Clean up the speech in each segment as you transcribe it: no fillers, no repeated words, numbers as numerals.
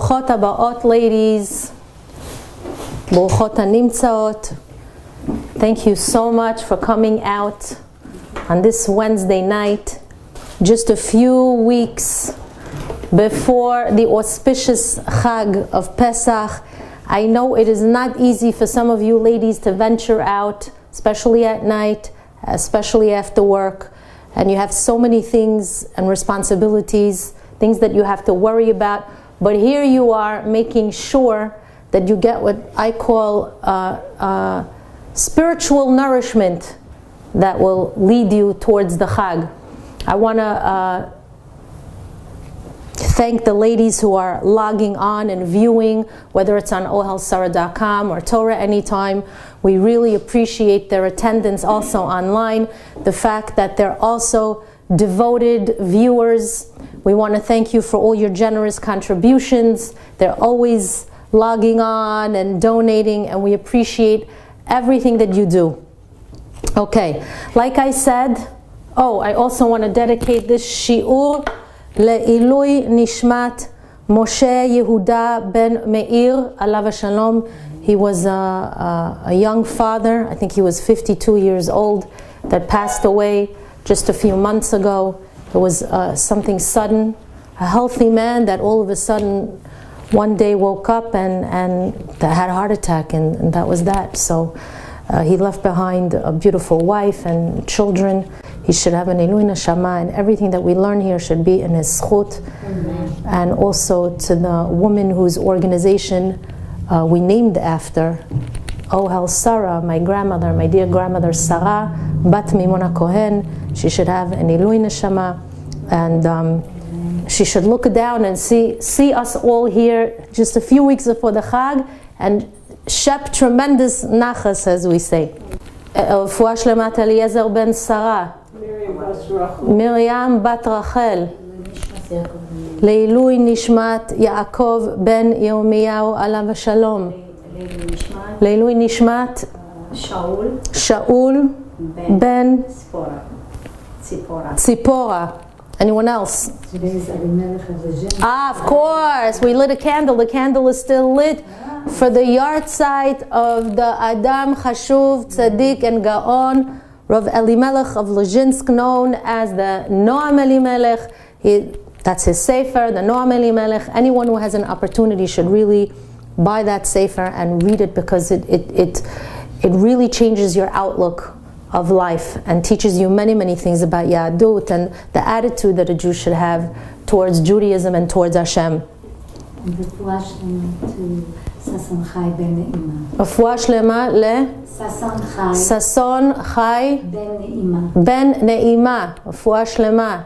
ברוכות הבאות, ladies. ברוכות הנמצאות. Thank you so much for coming out on this Wednesday night, just a few weeks before the auspicious Chag of Pesach. I know it is not easy for some of you ladies to venture out, especially at night, especially after work, and you have so many things and responsibilities, things that you have to worry about, but here you are making sure that you get what I call spiritual nourishment that will lead you towards the Chag. I want to thank the ladies who are logging on and viewing, whether it's on ohalsara.com or Torah Anytime. We really appreciate their attendance also online, the fact that they're also devoted viewers. We want to thank you for all your generous contributions. They're always logging on and donating, and we appreciate everything that you do. Okay, like I said, I also want to dedicate this shiur Le'ilui Nishmat Moshe Yehuda ben Meir alav Shalom. He was a young father. I think he was 52 years old, that passed away just a few months ago. It was something sudden. A healthy man that all of a sudden one day woke up and had a heart attack, and that was that. So he left behind a beautiful wife and children. He should have an Ilui Neshama, and everything that we learn here should be in his zchut. And also to the woman whose organization we named after, Ohel Sarah, my grandmother, my dear grandmother Sarah, Bat Mimona Cohen. She should have an Ilui Neshama, and she should look down and see us all here just a few weeks before the Chag, and shep tremendous nachas, as we say. Refuah shlemat Eliezer ben Sarah, Miriam bat Rachel, Leilui nishmat Yaakov ben Yirmiyahu alav Shalom, Leilui nishmat Shaul ben Tzipora. Anyone else? Of course, we lit a candle. The candle is still lit for the yahrzeit of the Adam Chashuv, Tzaddik and Gaon, Rav Elimelech of Lezhinsk, known as the Noam Elimelech. That's his sefer, the Noam Elimelech. Anyone who has an opportunity should really buy that sefer and read it, because it really changes your outlook of life and teaches you many, many things about Yahadut and the attitude that a Jew should have towards Judaism and towards Hashem. Refuah shlema to Sason Chai ben Ne'ima. Refuah shlema le Sason Chai ben Ne'ima. Refuah shlema.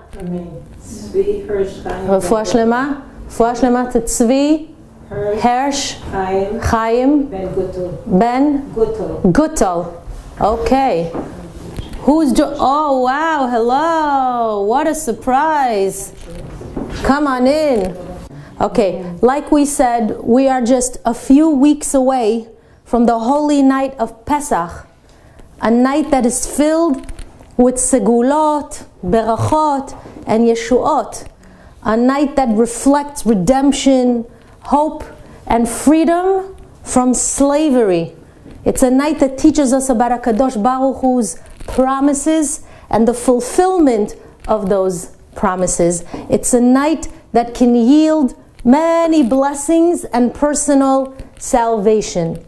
Refuah shlema. Refuah shlema to Tzvi Hersh Chaim ben Gutol. Okay. Oh wow, hello. What a surprise. Come on in. Okay, like we said, we are just a few weeks away from the holy night of Pesach, a night that is filled with segulot, berachot, and yeshuot, a night that reflects redemption, hope, and freedom from slavery. It's a night that teaches us about HaKadosh Baruch Hu's promises and the fulfillment of those promises. It's a night that can yield many blessings and personal salvation.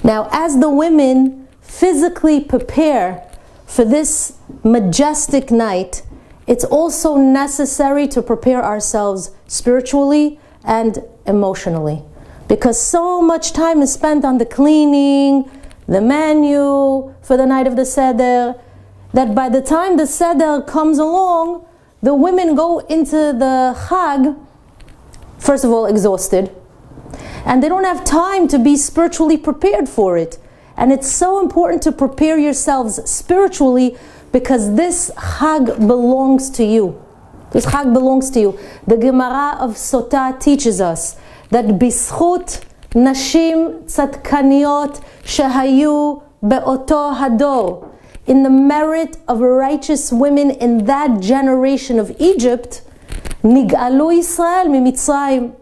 Now, as the women physically prepare for this majestic night, it's also necessary to prepare ourselves spiritually and emotionally, because so much time is spent on the cleaning, the menu for the night of the Seder, that by the time the Seder comes along, the women go into the Chag, first of all, exhausted, and they don't have time to be spiritually prepared for it. And it's so important to prepare yourselves spiritually, because this Chag belongs to you. This Chag belongs to you. The Gemara of Sotah teaches us that bischut nashim tzadkaniot shehayu be'oto hador, in the merit of righteous women in that generation of Egypt, nig'alu Yisrael mimitzrayim,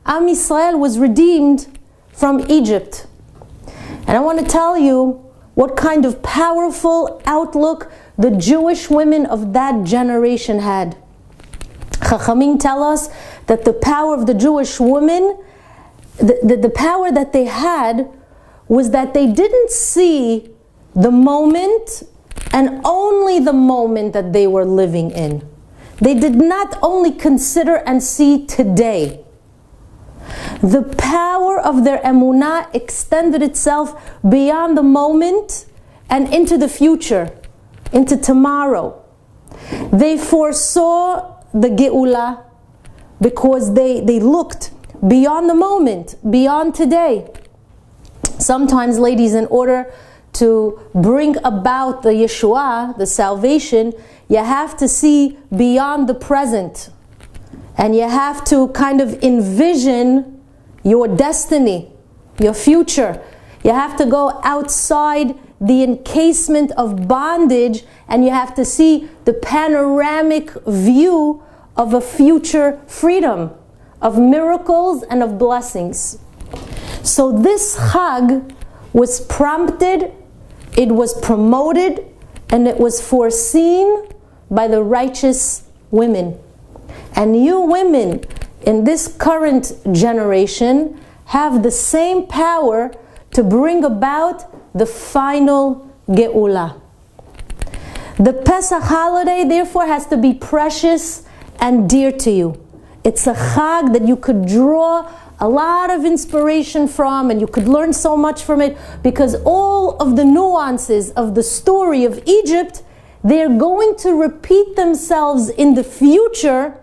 Am Yisrael was redeemed from Egypt. And I want to tell you what kind of powerful outlook the Jewish women of that generation had. Chachamim tell us that the power of the Jewish women, the power that they had, was that they didn't see the moment and only the moment that they were living in. They did not only consider and see today. The power of their emunah extended itself beyond the moment and into the future, into tomorrow. They foresaw the Geula because they looked beyond the moment, beyond today. Sometimes, ladies, in order to bring about the Yeshua, the salvation, you have to see beyond the present. And you have to kind of envision your destiny, your future. You have to go outside the encasement of bondage, and you have to see the panoramic view of a future freedom, of miracles and of blessings. So this Chag was prompted, it was promoted, and it was foreseen by the righteous women. And you women in this current generation have the same power to bring about the final Geula. The Pesach holiday, therefore, has to be precious and dear to you. It's a Chag that you could draw a lot of inspiration from, and you could learn so much from it, because all of the nuances of the story of Egypt, they're going to repeat themselves in the future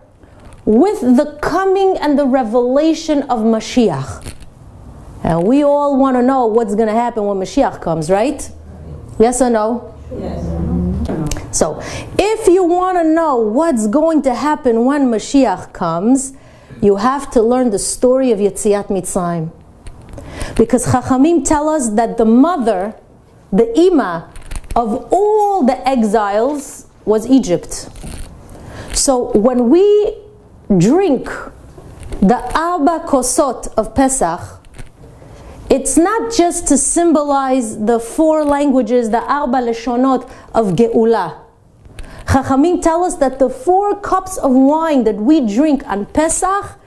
with the coming and the revelation of Mashiach. And we all want to know what's going to happen when Mashiach comes, right? Yes or no? Yes. So, if you want to know what's going to happen when Mashiach comes, you have to learn the story of Yetziat Mitzrayim. Because Chachamim tell us that the mother, the Ima, of all the exiles was Egypt. So when we drink the Arba Kosot of Pesach, it's not just to symbolize the 4 languages, the Arba Leshonot of Geula. Chachamim tell us that the 4 cups of wine that we drink on Pesach,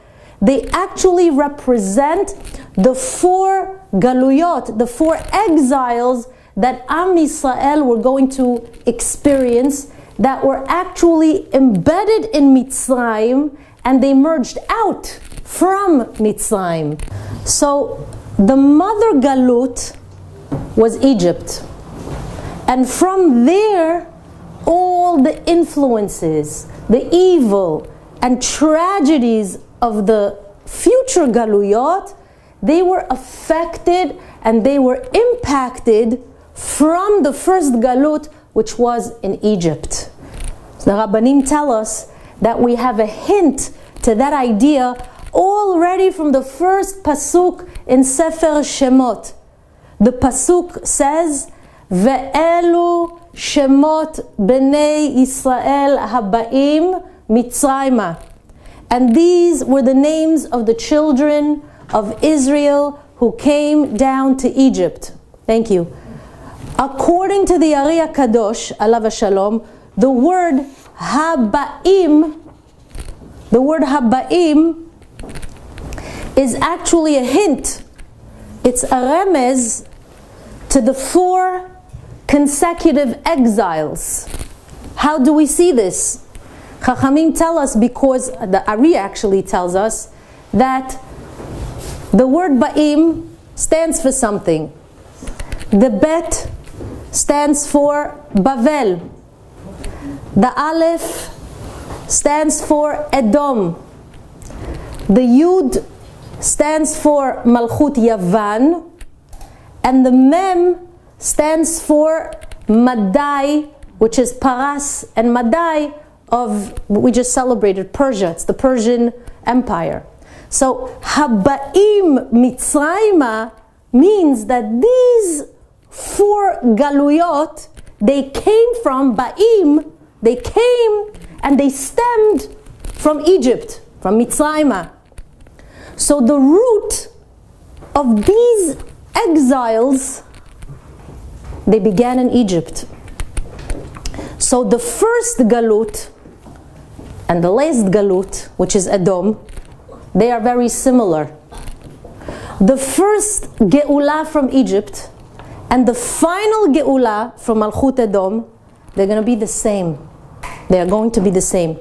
they actually represent the 4 galuyot, the 4 exiles that Am Yisrael were going to experience, that were actually embedded in Mitzrayim, and they merged out from Mitzrayim. So the mother galut was Egypt. And from there, all the influences, the evil and tragedies of the future galuyot, they were affected and they were impacted from the first galut, which was in Egypt. So the Rabbanim tell us that we have a hint to that idea already from the first pasuk in Sefer Shemot. The pasuk says, Ve'elu Shemot Bnei Yisrael Habaim Mitzrayma. And these were the names of the children of Israel who came down to Egypt. Thank you. According to the Ari Kadosh, alav shalom, the word Haba'im is actually a hint. It's a remez to the 4 consecutive exiles. How do we see this? Chachamim tell us, because the Ari actually tells us that the word Ba'im stands for something. The Bet stands for Bavel. The Aleph stands for Edom. The Yud stands for Malchut Yavan. And the Mem stands for Madai, which is Paras and Madai of, we just celebrated Persia. It's the Persian Empire. So Haba'im Mitzrayma means that these 4 galuyot, they came from Ba'im, they came and they stemmed from Egypt, from Mitzrayma. So the root of these exiles, they began in Egypt. So the first galut and the last galut, which is Edom, they are very similar. The first Geula from Egypt and the final Geula from Malchut Edom, they're going to be the same. They are going to be the same.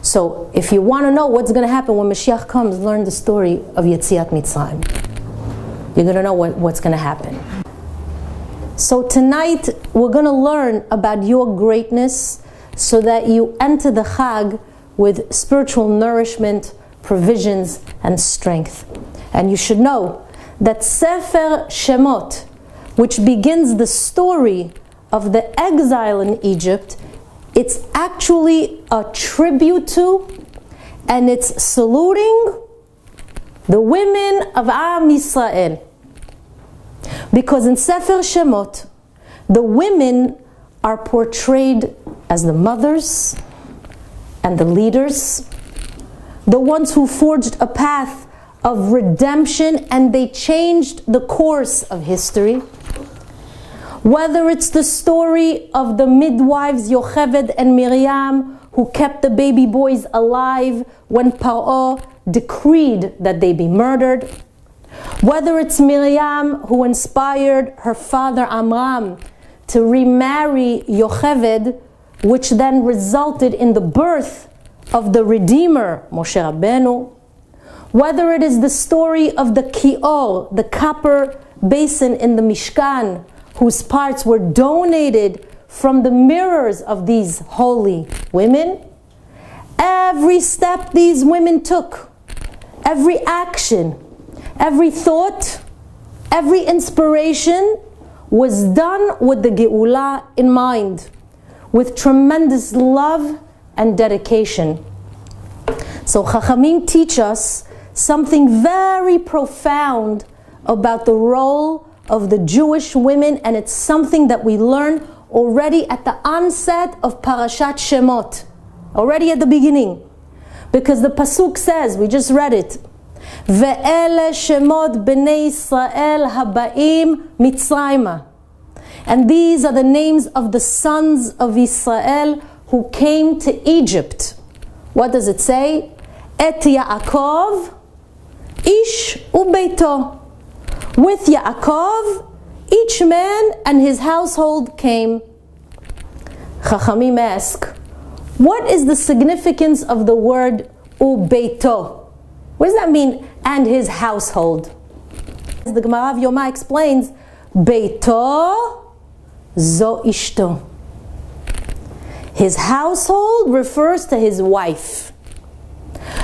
So if you want to know what's going to happen when Mashiach comes, learn the story of Yetziat Mitzrayim. You're going to know what's going to happen. So tonight we're going to learn about your greatness so that you enter the Chag with spiritual nourishment, provisions, and strength. And you should know that Sefer Shemot, which begins the story of the exile in Egypt, it's actually a tribute to, and it's saluting the women of Am Yisrael. Because in Sefer Shemot, the women are portrayed as the mothers and the leaders, the ones who forged a path of redemption and they changed the course of history. Whether it's the story of the midwives Yocheved and Miriam who kept the baby boys alive when Paro decreed that they be murdered. Whether it's Miriam who inspired her father Amram to remarry Yocheved, which then resulted in the birth of the Redeemer, Moshe Rabbeinu. Whether it is the story of the Kior, the copper basin in the Mishkan, whose parts were donated from the mirrors of these holy women. Every step these women took, every action, every thought, every inspiration was done with the Geula in mind, with tremendous love and dedication. So Chachamim teach us something very profound about the role of the Jewish women, and it's something that we learn already at the onset of Parashat Shemot, already at the beginning, because the pasuk says, we just read it, Ve'ele Shemot Bnei Yisrael Habaim Mitzrayma, and these are the names of the sons of Israel who came to Egypt. What does it say? Et Yaakov Ish Ubeito. With Yaakov, each man and his household came. Chachamim ask, what is the significance of the word ubeito? What does that mean, and his household? As the Gemara of Yoma explains, beito zo ishto. His household refers to his wife.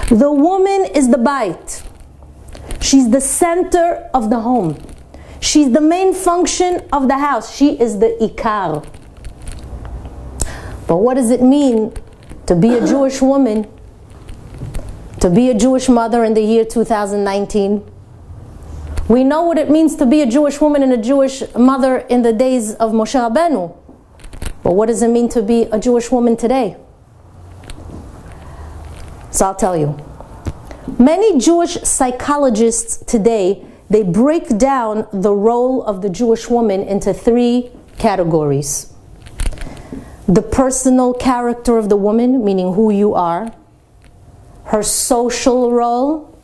The woman is the bait. She's the center of the home. She's the main function of the house. She is the ikar. But what does it mean to be a Jewish woman, to be a Jewish mother in the year 2019? We know what it means to be a Jewish woman and a Jewish mother in the days of Moshe Rabbeinu. But what does it mean to be a Jewish woman today? So I'll tell you. Many Jewish psychologists today, they break down the role of the Jewish woman into three categories. The personal character of the woman, meaning who you are, her social role,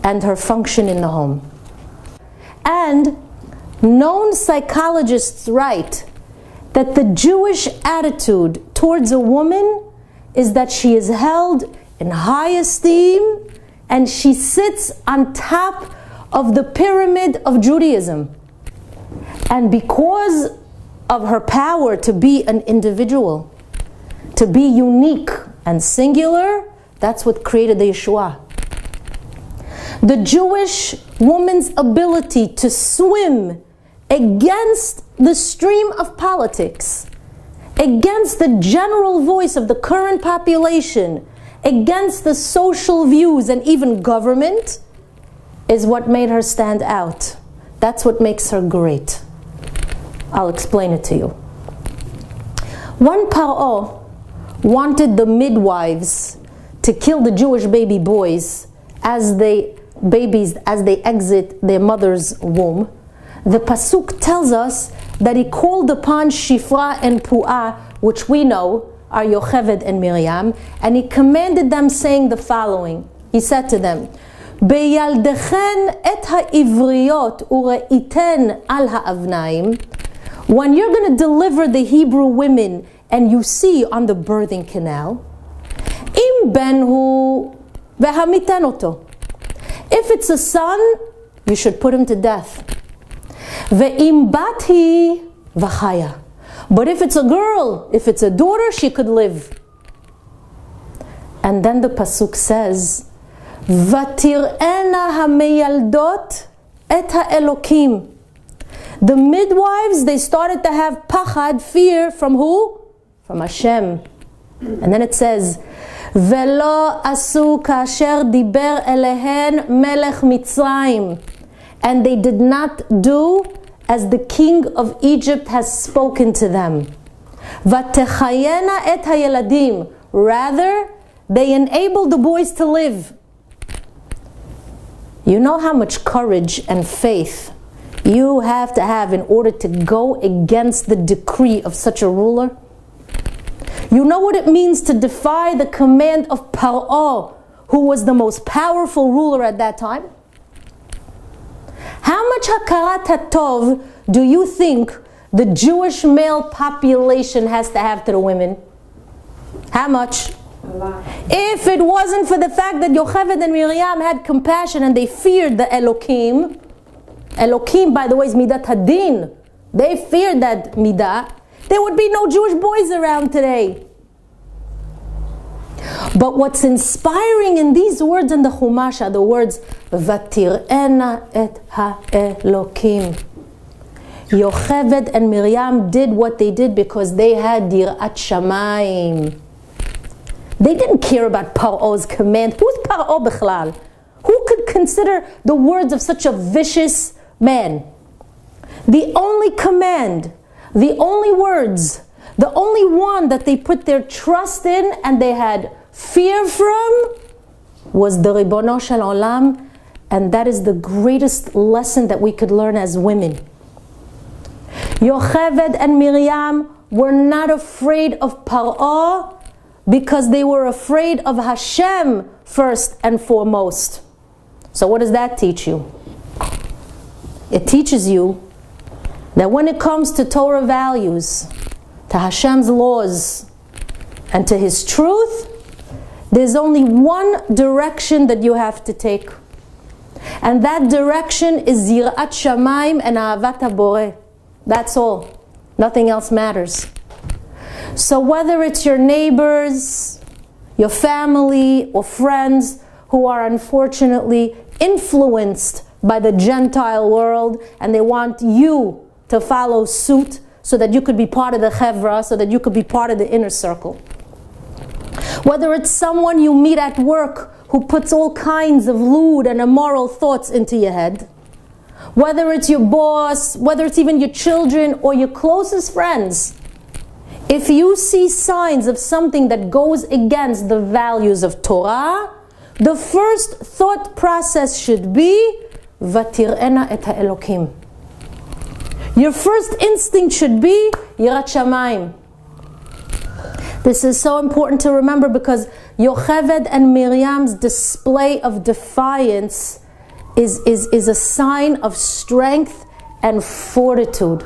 and her function in the home. And known psychologists write that the Jewish attitude towards a woman is that she is held in high esteem and she sits on top of the pyramid of Judaism. And because of her power to be an individual, to be unique and singular, that's what created the Yeshua. The Jewish woman's ability to swim against the stream of politics, against the general voice of the current population, against the social views and even government, is what made her stand out. That's what makes her great. I'll explain it to you. When Paro wanted the midwives to kill the Jewish baby boys as they exit their mother's womb, the pasuk tells us that he called upon Shifra and Pu'ah, which we know are Yocheved and Miriam, and he commanded them, saying the following. He said to them, "Beyaldechen et ha'ivriot ure'iten al ha'avnaim." When you're going to deliver the Hebrew women and you see on the birthing canal, im benhu vehamiten oto. If it's a son, you should put him to death. Ve'im bathi v'chaya. But if it's a girl, if it's a daughter, she could live. And then the pasuk says, "Vatir'ena hameyaldot et ha'elokim." The midwives, they started to have pachad, fear, from who? From Hashem. And then it says, "Velo asu kasher diber elehen melech Mitzrayim." And they did not do as the king of Egypt has spoken to them. "Vatechayena et hayeladim." Rather, they enabled the boys to live. You know how much courage and faith you have to have in order to go against the decree of such a ruler? You know what it means to defy the command of Paro, who was the most powerful ruler at that time? How much hakarat hatov do you think the Jewish male population has to have to the women? How much? A lot. If it wasn't for the fact that Yocheved and Miriam had compassion and they feared the Elokim, Elokim, by the way, is Midat Hadin. They feared that Midah. There would be no Jewish boys around today. But what's inspiring in these words in the Chumash are the words Vatir'ena et ha'elokim. Yocheved and Miriam did what they did because they had Yirat Shamayim. They didn't care about Paro's command. Who's Paro Bechlal? Who could consider the words of such a vicious man? The only command, the only words, the only one that they put their trust in and they had fear from was the Ribono Shel Olam, and that is the greatest lesson that we could learn as women. Yocheved and Miriam were not afraid of Paro because they were afraid of Hashem first and foremost. So what does that teach you? It teaches you that when it comes to Torah values, to Hashem's laws, and to His truth, there's only one direction that you have to take. And that direction is Yirat Shamayim and Ahavat HaBoreh. That's all. Nothing else matters. So whether it's your neighbors, your family, or friends who are unfortunately influenced by the Gentile world and they want you to follow suit so that you could be part of the chevra, so that you could be part of the inner circle. Whether it's someone you meet at work who puts all kinds of lewd and immoral thoughts into your head, whether it's your boss, whether it's even your children or your closest friends, if you see signs of something that goes against the values of Torah, the first thought process should be Vatir'ena et ha'elokim. Your first instinct should be Yirat Shamayim. This is so important to remember because Yocheved and Miriam's display of defiance is a sign of strength and fortitude.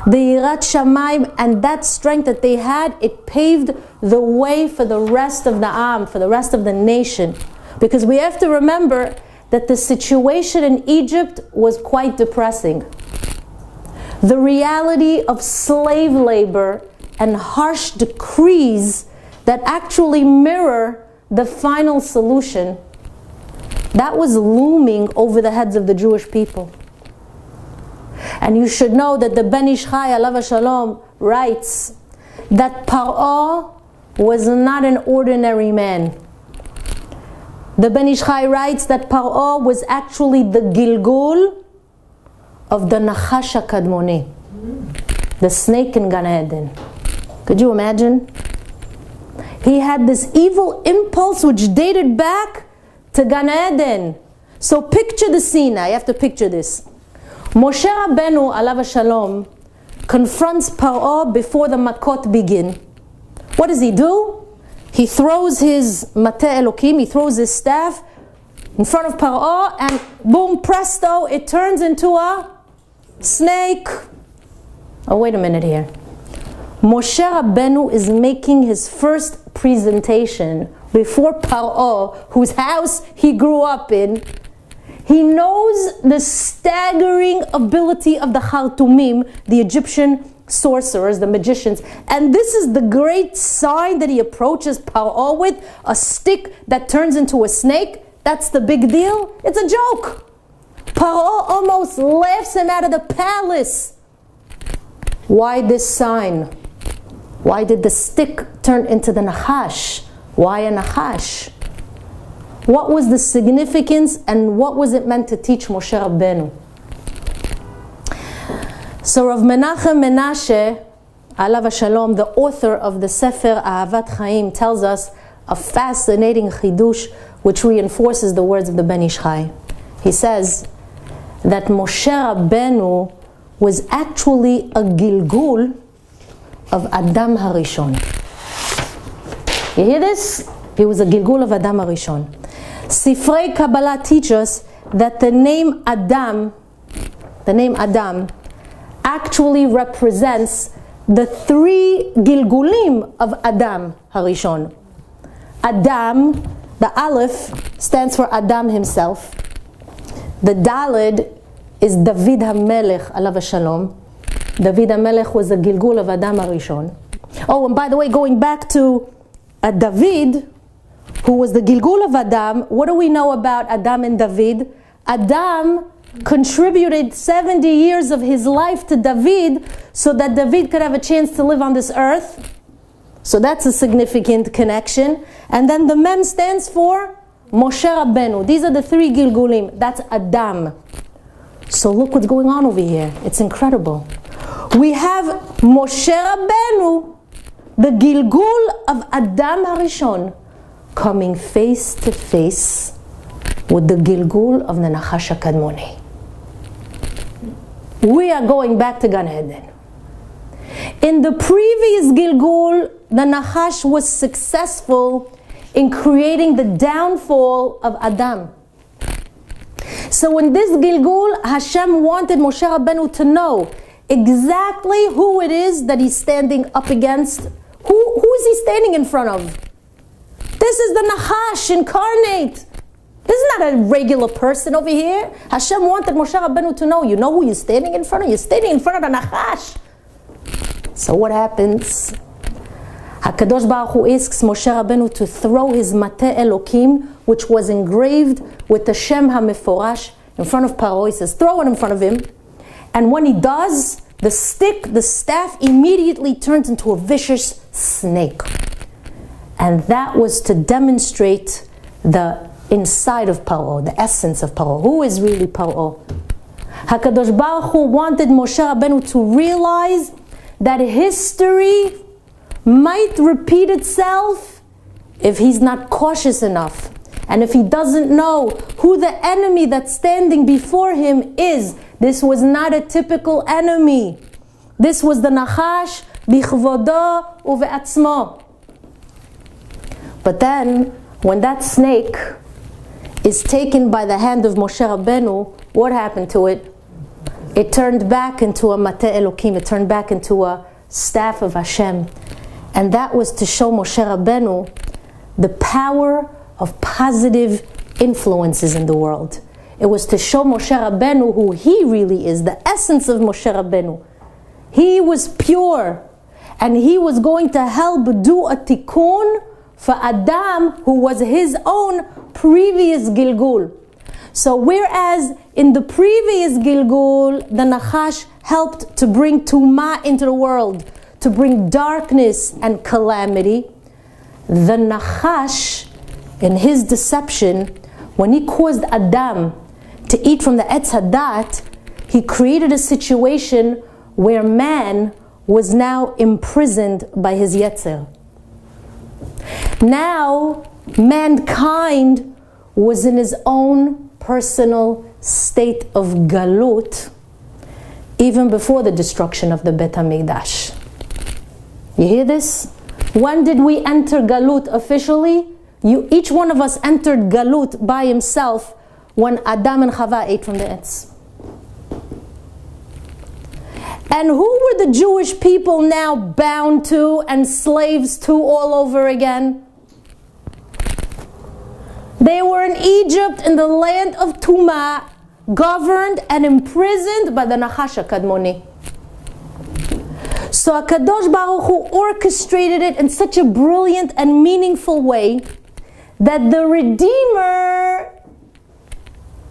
The Yirat Shamayim and that strength that they had, it paved the way for the rest of the Am, for the rest of the nation. Because we have to remember that the situation in Egypt was quite depressing. The reality of slave labor and harsh decrees that actually mirror the final solution, that was looming over the heads of the Jewish people. And you should know that the Ben Ish Chai, alav shalom, writes that Paro was not an ordinary man. The Ben Ish Chai writes that Paro was actually the Gilgul of the Nachash HaKadmoni, the snake in Gan Eden. Could you imagine? He had this evil impulse which dated back to Gan Eden. So picture the scene now. You have to picture this. Moshe Rabbeinu, alav shalom, confronts Paro before the Makot begin. What does he do? He throws his Mateh Elokim, he throws his staff in front of Paro, and boom, presto, it turns into a snake. Oh, wait a minute here. Moshe Rabbeinu is making his first presentation before Paro, whose house he grew up in. He knows the staggering ability of the Khartoumim, the Egyptian sorcerers, the magicians. And this is the great sign that he approaches Paro with, a stick that turns into a snake. That's the big deal. It's a joke. Paro almost laughs him out of the palace. Why this sign? Why did the stick turn into the Nachash? Why a Nachash? What was the significance and what was it meant to teach Moshe Rabbeinu? So Rav Menachem Menashe, alav shalom, the author of the Sefer Ahavat Chaim, tells us a fascinating chidush which reinforces the words of the Ben Ish Chai. He says that Moshe Rabbeinu was actually a Gilgul of Adam Harishon. You hear this? He was a Gilgul of Adam Harishon. Sifrei Kabbalah teach us that the name Adam actually represents the three Gilgulim of Adam Harishon. Adam, the Aleph, stands for Adam himself. The Daled is David HaMelech, alav shalom. David HaMelech was a Gilgul of Adam Harishon. Oh, and by the way, going back to David, who was the Gilgul of Adam, what do we know about Adam and David? Adam contributed 70 years of his life to David so that David could have a chance to live on this earth. So that's a significant connection. And then the Mem stands for Moshe Rabbeinu. These are the three Gilgulim. That's Adam. So look what's going on over here. It's incredible. We have Moshe Rabbeinu, the Gilgul of Adam Harishon, coming face to face with the Gilgul of the Nachash HaKadmoni. We are going back to Gan Eden. In the previous Gilgul, the Nachash was successful in creating the downfall of Adam. So in this Gilgul, Hashem wanted Moshe Rabbeinu to know exactly who it is that he's standing up against. Who is he standing in front of? This is the Nachash incarnate. This is not a regular person over here. Hashem wanted Moshe Rabbeinu to know, you know who you're standing in front of? You're standing in front of the Nachash. So what happens? HaKadosh Baruch Hu asks Moshe Rabbeinu to throw his Mateh Elokim, which was engraved with the Shem HaMeforash, in front of Paro. He says, throw it in front of him. And when he does, the stick, the staff, immediately turns into a vicious snake. And that was to demonstrate the inside of Paro, the essence of Paro. Who is really Paro? HaKadosh Baruch Hu wanted Moshe Rabbeinu to realize that history might repeat itself if he's not cautious enough. And if he doesn't know who the enemy that's standing before him is. This was not a typical enemy. This was the Nachash bichvodo uve'atzmo. But then, when that snake is taken by the hand of Moshe Rabbeinu, what happened to it? It turned back into a Mateh Elokim. It turned back into a staff of Hashem. And that was to show Moshe Rabbeinu the power of positive influences in the world. It was to show Moshe Rabbeinu who he really is, the essence of Moshe Rabbeinu. He was pure, and he was going to help do a tikkun for Adam, who was his own previous Gilgul. So whereas in the previous Gilgul, the Nachash helped to bring Tumah into the world, to bring darkness and calamity, the Nachash, in his deception, when he caused Adam to eat from the Etz Hadat, he created a situation where man was now imprisoned by his Yetzer. Now, mankind was in his own personal state of galut even before the destruction of the Bet HaMikdash. You hear this? When did we enter galut officially? Each one of us entered galut by himself when Adam and Chava ate from the etz. And who were the Jewish people now bound to and slaves to all over again? They were in Egypt, in the land of Tumah, governed and imprisoned by the Nachash HaKadmoni. So HaKadosh Baruch Hu orchestrated it in such a brilliant and meaningful way that the Redeemer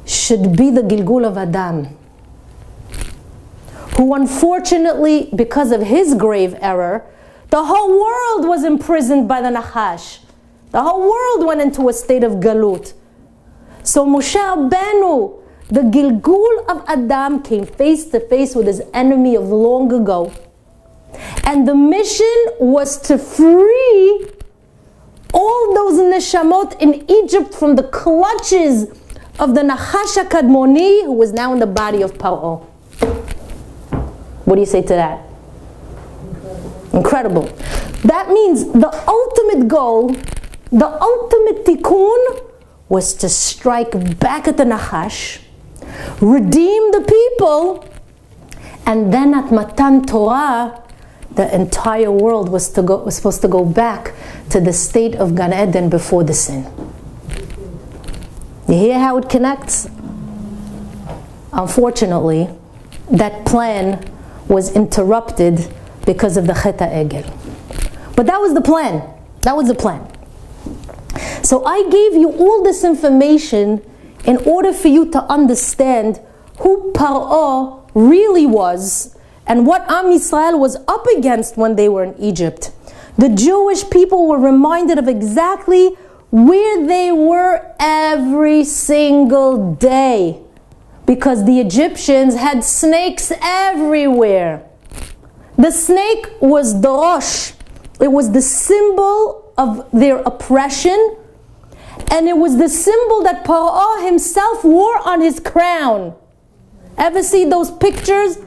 should be the Gilgul of Adam, who unfortunately, because of his grave error, the whole world was imprisoned by the Nachash. The whole world went into a state of galut. So Moshe Rabbeinu, the Gilgul of Adam, came face to face with his enemy of long ago. And the mission was to free all those neshamot in Egypt from the clutches of the Nachash HaKadmoni, who was now in the body of Paro. What do you say to that? Incredible. That means the ultimate goal, the ultimate tikkun, was to strike back at the Nachash, redeem the people, and then at Matan Torah, the entire world was supposed to go back to the state of Gan Eden before the sin. You hear how it connects? Unfortunately, that plan was interrupted because of the Chet HaEgel. But that was the plan. That was the plan. So I gave you all this information in order for you to understand who Paro really was and what Am Yisrael was up against when they were in Egypt. The Jewish people were reminded of exactly where they were every single day, because the Egyptians had snakes everywhere. The snake was the Rosh. It was the symbol of their oppression, and it was the symbol that Paro himself wore on his crown. Ever see those pictures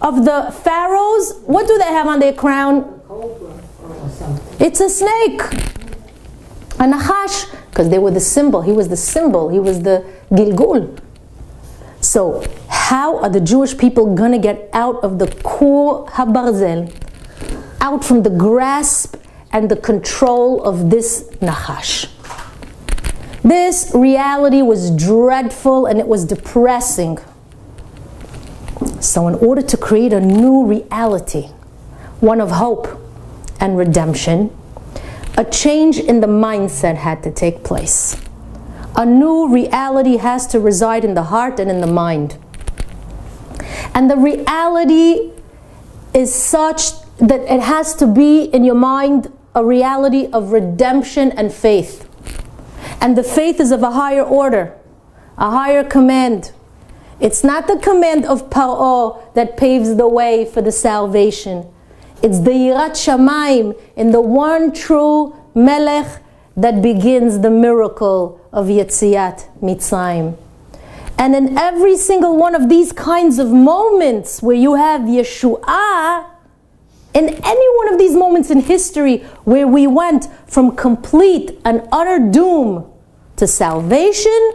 of the pharaohs? What do they have on their crown? It's a snake. A Nachash, because they were the symbol. He was the symbol. He was the Gilgul. So how are the Jewish people going to get out of the Kur HaBarzel, out from the grasp and the control of this Nachash? This reality was dreadful and it was depressing. So in order to create a new reality, one of hope and redemption, a change in the mindset had to take place. A new reality has to reside in the heart and in the mind. And the reality is such that it has to be in your mind a reality of redemption and faith. And the faith is of a higher order, a higher command. It's not the command of Paro that paves the way for the salvation. It's the Yirat Shamayim in the one true Melech that begins the miracle of Yetziat Mitzrayim. And in every single one of these kinds of moments where you have Yeshua, in any one of these moments in history where we went from complete and utter doom to salvation,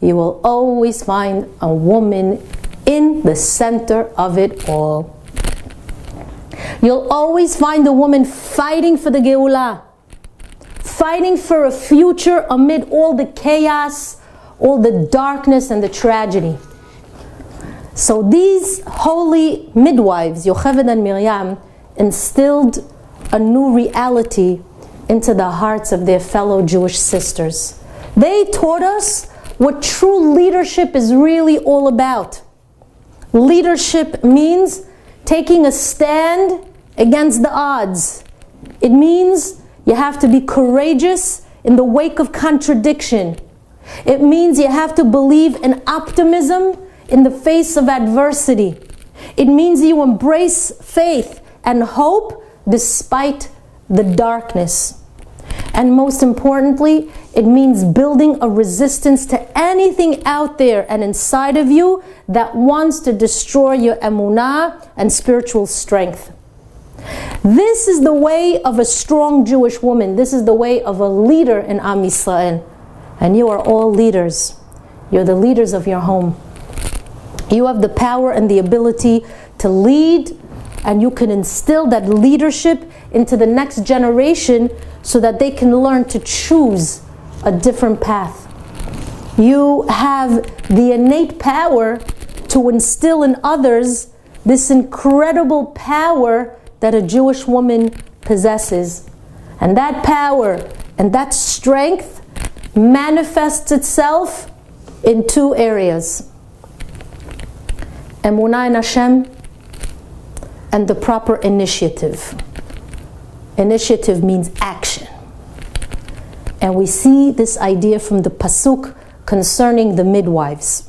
you will always find a woman in the center of it all. You'll always find a woman fighting for the Geulah, fighting for a future amid all the chaos, all the darkness and the tragedy. So these holy midwives, Yocheved and Miriam, instilled a new reality into the hearts of their fellow Jewish sisters. They taught us what true leadership is really all about. Leadership means taking a stand against the odds. It means you have to be courageous in the wake of contradiction. It means you have to believe in optimism in the face of adversity. It means you embrace faith and hope despite the darkness. And most importantly, It means building a resistance to anything out there and inside of you that wants to destroy your emunah and spiritual strength. This is the way of a strong Jewish woman. This is the way of a leader in Am Yisrael. And you are all leaders. You're the leaders of your home. You have the power and the ability to lead, and you can instill that leadership into the next generation so that they can learn to choose a different path. You have the innate power to instill in others this incredible power that a Jewish woman possesses. And that power and that strength manifests itself in two areas: Emunah in Hashem and the proper initiative. Initiative means action. And we see this idea from the Pasuk concerning the midwives.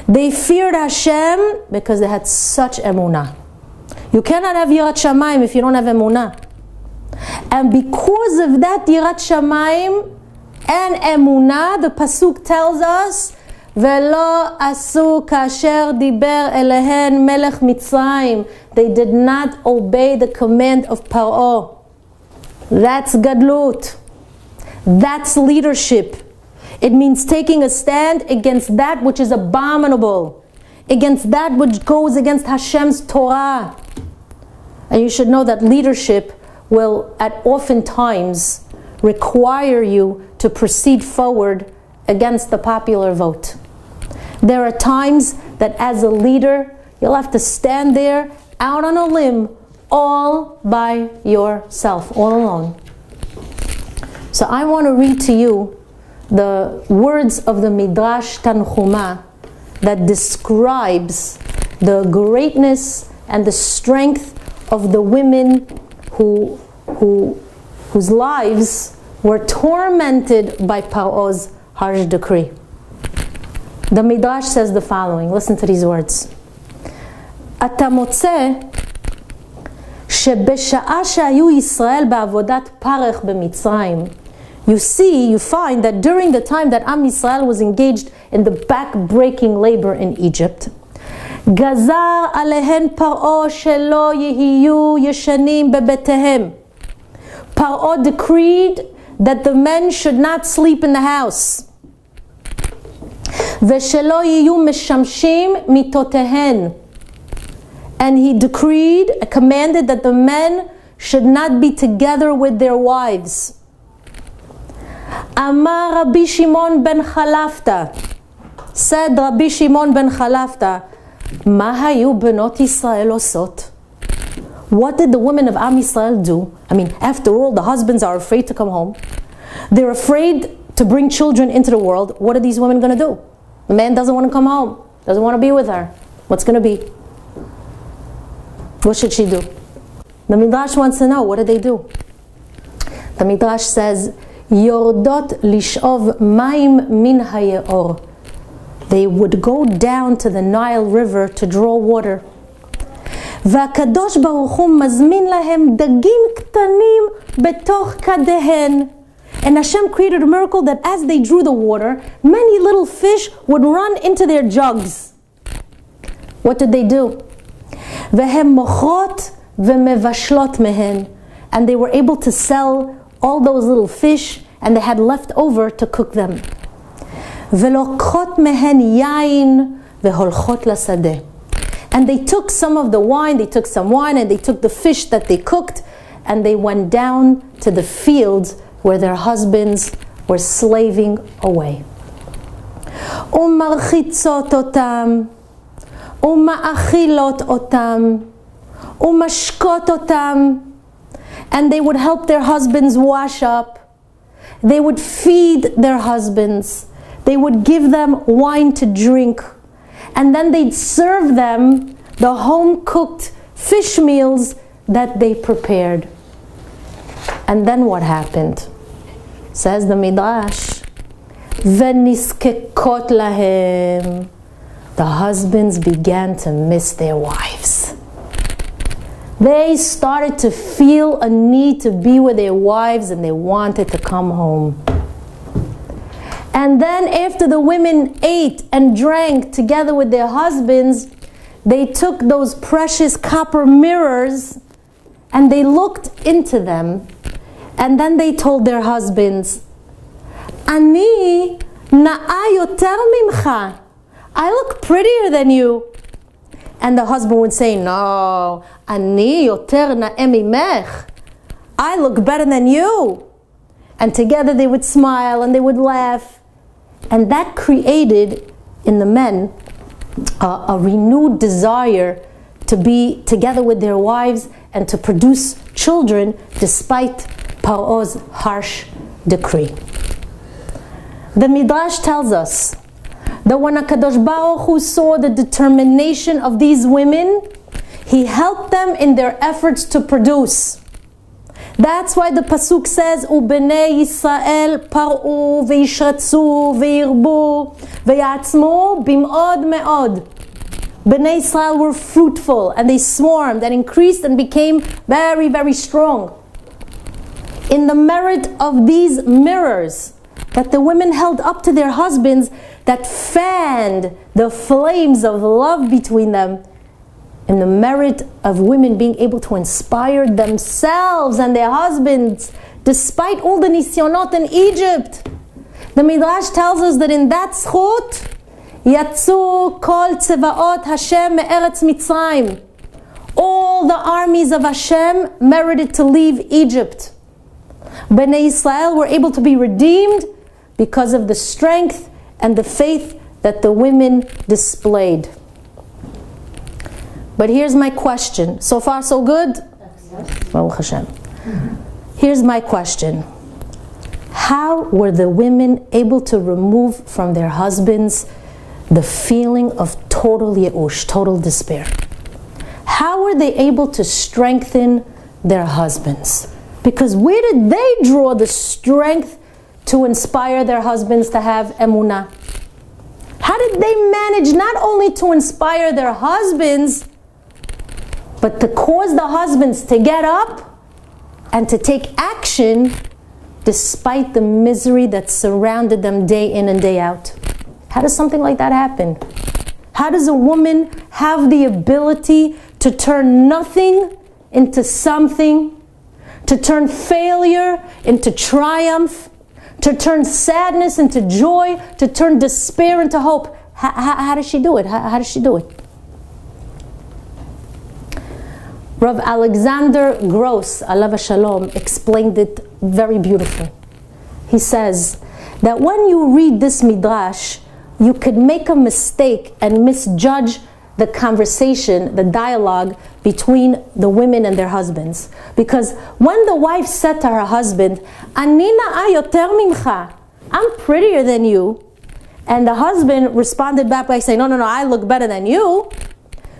They feared Hashem because they had such emunah. You cannot have Yirat Shamayim if you don't have emunah. And because of that Yirat Shamayim and emunah, the Pasuk tells us, Velo asu kasher diber elehen melech Mitzrayim. They did not obey the command of Paro. That's gadlut. That's leadership. It means taking a stand against that which is abominable, against that which goes against Hashem's Torah. And you should know that leadership will at oftentimes require you to proceed forward against the popular vote. There are times that as a leader, you'll have to stand there out on a limb all by yourself, all alone. So I want to read to you the words of the Midrash Tanchuma that describes the greatness and the strength of the women whose lives were tormented by Paro's harsh decree. The Midrash says the following. Listen to these words. אתה מוצא שבשעה שהיו ישראל בעבודת פרך במצרים. You find that during the time that Am Yisrael was engaged in the back-breaking labor in Egypt, גזר עליהן פרעה שלא יהיו ישנים בביתיהם. Paro decreed that the men should not sleep in the house. ושלא יהיו משמשים מיתותיהן. And he commanded that the men should not be together with their wives. Amar Rabbi Shimon ben Chalafta, said Rabbi Shimon ben Chalafta, Ma hayu benot Yisrael osot? What did the women of Am Yisrael do? I mean, after all, the husbands are afraid to come home. They're afraid to bring children into the world. What are these women going to do? The man doesn't want to come home, doesn't want to be with her. What's going to be? What should she do? The Midrash wants to know, what did they do? The Midrash says, Yordot lish'ov maim min hayeor. They would go down to the Nile River to draw water. והקדוש ברוך הוא מזמין להם דגים קטנים בתוך כדיהן. And Hashem created a miracle that as they drew the water, many little fish would run into their jugs. What did they do? והן מוכרות ומבשלות מהן. And they were able to sell all those little fish, and they had left over to cook them. ולוקחות מהן יין והולכות לשדה. And they took some of the wine, they took some wine, and they took the fish that they cooked, and they went down to the fields where their husbands were slaving away. ומרחיצות אותם, ומאכילות אותם, ומשקות אותם. And they would help their husbands wash up. They would feed their husbands. They would give them wine to drink. And then they'd serve them the home-cooked fish meals that they prepared. And then what happened? Says the Midrash, v'niskekot lahem. The husbands began to miss their wives. They started to feel a need to be with their wives, and they wanted to come home. And then after the women ate and drank together with their husbands, they took those precious copper mirrors and they looked into them. And then they told their husbands, Ani na'a yoter mimcha. I look prettier than you. And the husband would say, no, Ani yoter na'eh mimech. I look better than you. And together they would smile and they would laugh. And that created in the men a renewed desire to be together with their wives and to produce children despite Paro's harsh decree. The Midrash tells us that when HaKadosh Baruch Hu saw the determination of these women, He helped them in their efforts to produce. That's why the Pasuk says, U'bnei Yisrael par'u ve'yishratzu ve'yirbu ve'yatzmu bim'od me'od. Bnei Israel were fruitful and they swarmed and increased and became very, very strong. In the merit of these mirrors that the women held up to their husbands that fanned the flames of love between them, in the merit of women being able to inspire themselves and their husbands despite all the nisyonot in Egypt. The Midrash tells us that in that zchut, Yatzu kol tzevaot Hashem me'eretz Mitzrayim. All the armies of Hashem merited to leave Egypt. Bnei Israel were able to be redeemed because of the strength and the faith that the women displayed. But here's my question. So far, so good? Baruch Hashem. Here's my question. How were the women able to remove from their husbands the feeling of total yeush, total despair? How were they able to strengthen their husbands? Because where did they draw the strength to inspire their husbands to have emunah? How did they manage not only to inspire their husbands, but to cause the husbands to get up and to take action despite the misery that surrounded them day in and day out? How does something like that happen? How does a woman have the ability to turn nothing into something, to turn failure into triumph, to turn sadness into joy, to turn despair into hope? How does she do it? How does she do it? Rav Alexander Gross, alav shalom, explained it very beautifully. He says that when you read this midrash, you could make a mistake and misjudge the conversation, the dialogue between the women and their husbands. Because when the wife said to her husband, Ani na'a yoter mimcha, I'm prettier than you, and the husband responded back by saying, no, I look better than you,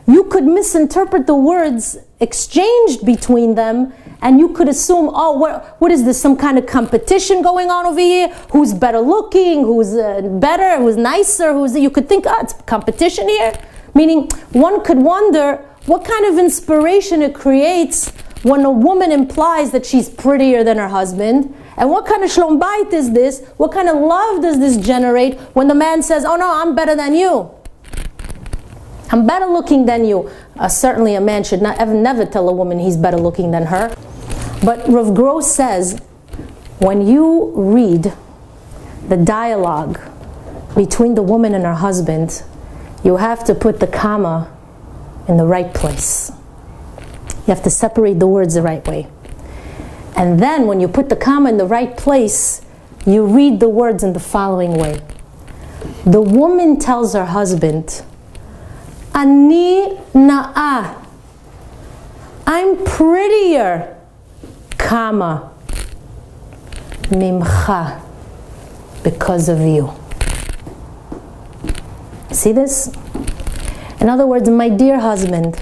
you could misinterpret the words exchanged between them, and you could assume, oh, what is this, some kind of competition going on over here? Who's better looking? Who's better? Who's nicer? You could think, it's competition here. Meaning, one could wonder what kind of inspiration it creates when a woman implies that she's prettier than her husband. And what kind of shlom bayit is this? What kind of love does this generate when the man says, oh no, I'm better than you. I'm better looking than you. Certainly a man should never tell a woman he's better looking than her. But Rav Gross says, when you read the dialogue between the woman and her husband, you have to put the comma in the right place. You have to separate the words the right way. And then when you put the comma in the right place, you read the words in the following way. The woman tells her husband, Ani na'a, I'm prettier, comma, mimcha, because of you. See this? In other words, my dear husband,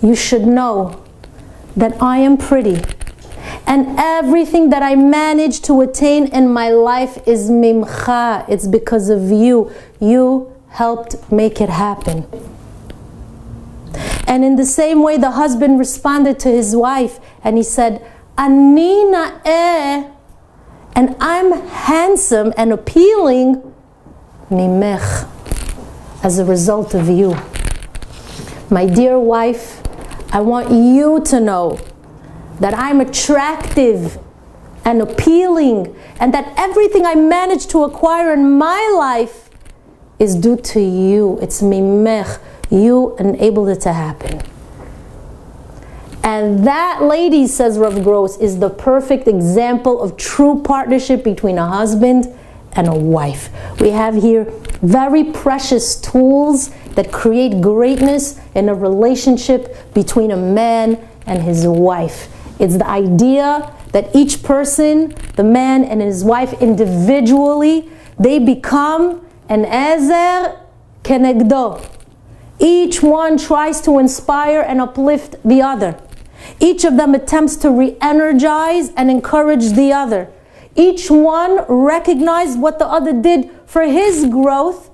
you should know that I am pretty, and everything that I manage to attain in my life is mimcha. It's because of you. You helped make it happen. And in the same way, the husband responded to his wife and he said, Ani na'eh, and I'm handsome and appealing mimech, as a result of you. My dear wife, I want you to know that I'm attractive and appealing, and that everything I managed to acquire in my life is due to you. It's mimech. You enabled it to happen. And that, ladies, says Rav Gross, is the perfect example of true partnership between a husband and a wife. We have here very precious tools that create greatness in a relationship between a man and his wife. It's the idea that each person, the man and his wife individually, they become an ezer kenegdo. Each one tries to inspire and uplift the other. Each of them attempts to re-energize and encourage the other. Each one recognizes what the other did for his growth,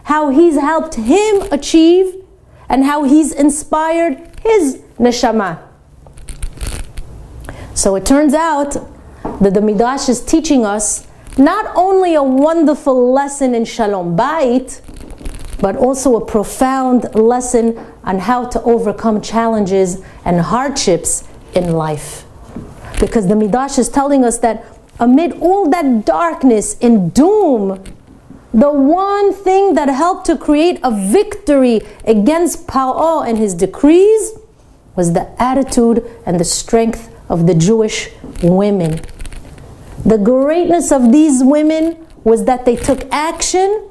how he's helped him achieve, and how he's inspired his neshama. So it turns out that the Midrash is teaching us not only a wonderful lesson in Shalom Bayit, but also a profound lesson on how to overcome challenges and hardships in life. Because the Midrash is telling us that amid all that darkness and doom, the one thing that helped to create a victory against Paro and his decrees was the attitude and the strength of the Jewish women. The greatness of these women was that they took action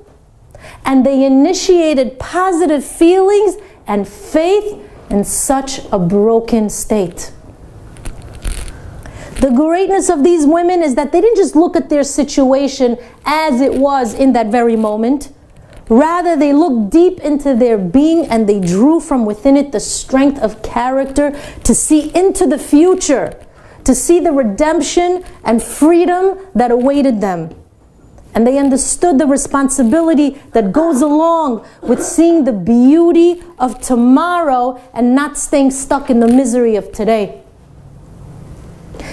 and they initiated positive feelings and faith in such a broken state. The greatness of these women is that they didn't just look at their situation as it was in that very moment. Rather, they looked deep into their being and they drew from within it the strength of character to see into the future, to see the redemption and freedom that awaited them. And they understood the responsibility that goes along with seeing the beauty of tomorrow and not staying stuck in the misery of today.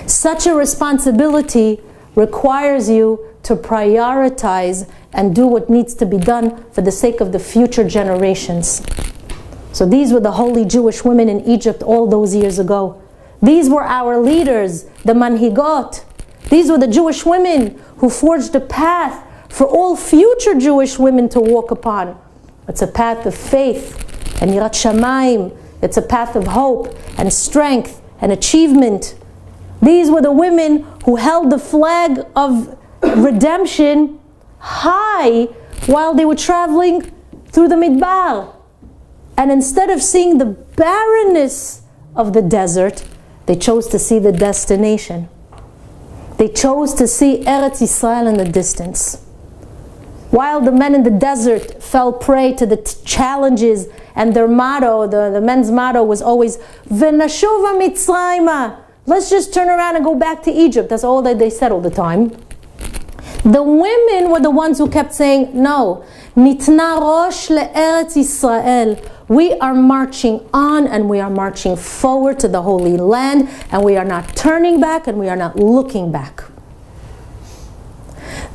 Such a responsibility requires you to prioritize and do what needs to be done for the sake of the future generations. So these were the holy Jewish women in Egypt all those years ago. These were our leaders, the manhigot. These were the Jewish women who forged a path for all future Jewish women to walk upon. It's a path of faith and yirat shamayim. It's a path of hope and strength and achievement. These were the women who held the flag of redemption high while they were traveling through the Midbar. And instead of seeing the barrenness of the desert, they chose to see the destination. They chose to see Eretz Yisrael in the distance. While the men in the desert fell prey to the challenges, and their motto, the men's motto was always, V'nashuva Mitzrayma. Let's just turn around and go back to Egypt. That's all that they said all the time. The women were the ones who kept saying, no, Nitna rosh le'eretz Yisrael. We are marching on and we are marching forward to the Holy Land, and we are not turning back and we are not looking back.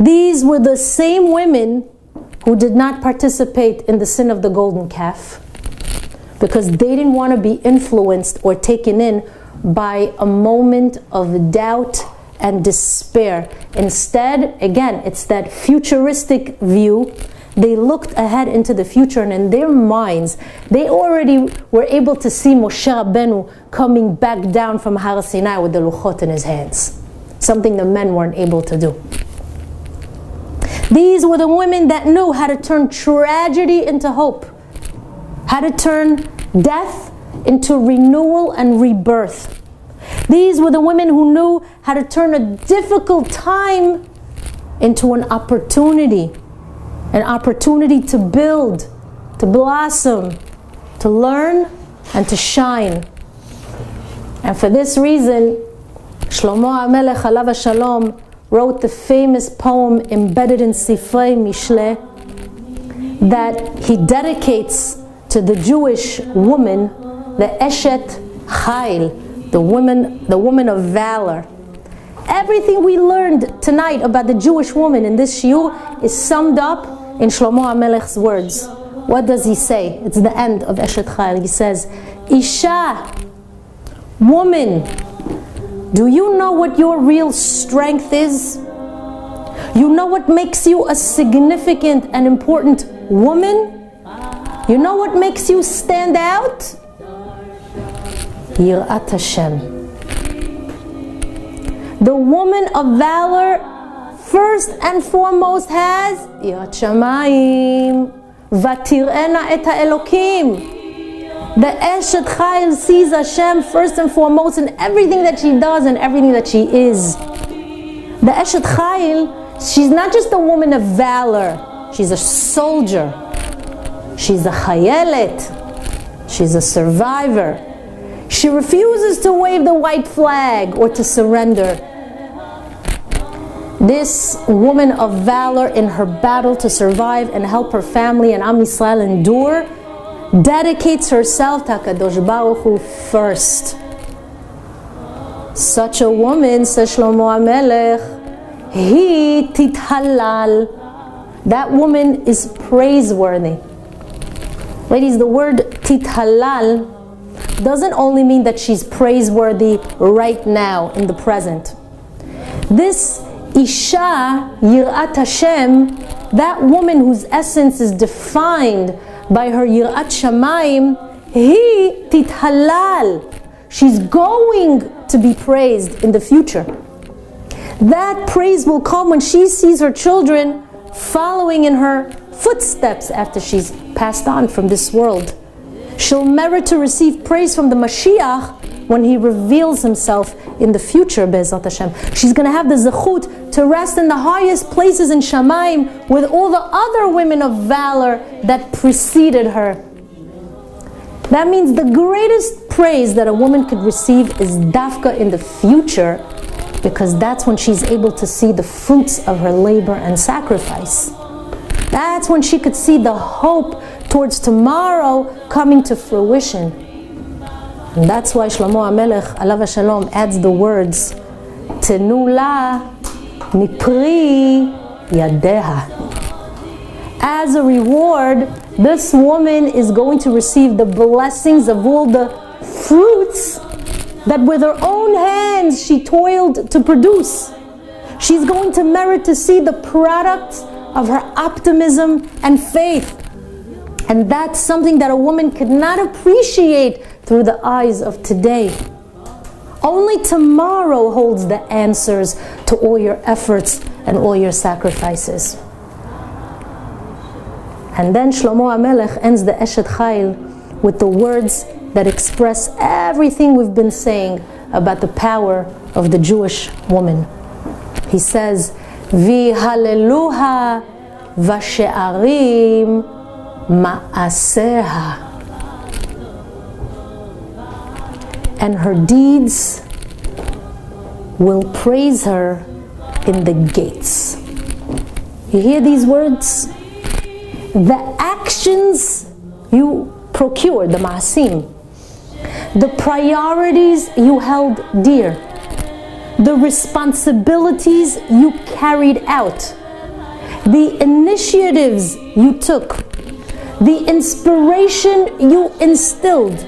These were the same women who did not participate in the sin of the golden calf because they didn't want to be influenced or taken in by a moment of doubt and despair. Instead, again, it's that futuristic view. They looked ahead into the future, and in their minds, they already were able to see Moshe Rabbeinu coming back down from Har Sinai with the luchot in his hands. Something the men weren't able to do. These were the women that knew how to turn tragedy into hope, how to turn death into renewal and rebirth. These were the women who knew how to turn a difficult time into an opportunity to build, to blossom, to learn, and to shine. And for this reason, Shlomo HaMelech Alav Shalom wrote the famous poem embedded in Sifrei Mishle that he dedicates to the Jewish woman, the Eshet Chayil, the woman of valor. Everything we learned tonight about the Jewish woman in this shiur is summed up in Shlomo HaMelech's words. What does he say? It's the end of Eshet Chayil. He says, Isha, woman, do you know what your real strength is? You know what makes you a significant and important woman? You know what makes you stand out? Yirat Hashem. The woman of valor first and foremost has Yirat Shamayim. Vatirena et ha'elokim. The Eshet Chayil sees Hashem first and foremost in everything that she does and everything that she is. The Eshet Chayil, she's not just a woman of valor, she's a soldier. She's a chayelet. She's a survivor. She refuses to wave the white flag or to surrender. This woman of valor in her battle to survive and help her family and Am Yisrael endure dedicates herself to HaKadosh Baruch Hu first. Such a woman, says Shlomo HaMelech, he tithalal. That woman is praiseworthy. Ladies, the word tithalal doesn't only mean that she's praiseworthy right now in the present. This Isha Yirat Hashem, that woman whose essence is defined by her Yirat Shamayim, he tithalal. She's going to be praised in the future. That praise will come when she sees her children following in her footsteps after she's passed on from this world. She'll merit to receive praise from the Mashiach when he reveals himself in the future, Be'ezrat Hashem. She's going to have the zechut to rest in the highest places in Shamayim with all the other women of valor that preceded her. That means the greatest praise that a woman could receive is dafka in the future, because that's when she's able to see the fruits of her labor and sacrifice. That's when she could see the hope towards tomorrow coming to fruition. And that's why Shlomo HaMelech, alav hashalom, adds the words, Tenu la mipri yadeha. As a reward, this woman is going to receive the blessings of all the fruits that with her own hands she toiled to produce. She's going to merit to see the product of her optimism and faith. And that's something that a woman could not appreciate through the eyes of today. Only tomorrow holds the answers to all your efforts and all your sacrifices. And then Shlomo HaMelech ends the Eshet Chayil with the words that express everything we've been saying about the power of the Jewish woman. He says, V'haleluha v'she'arim ma'aseha. And her deeds will praise her in the gates. You hear these words? The actions you procured, the ma'asim, the priorities you held dear, the responsibilities you carried out, the initiatives you took, the inspiration you instilled,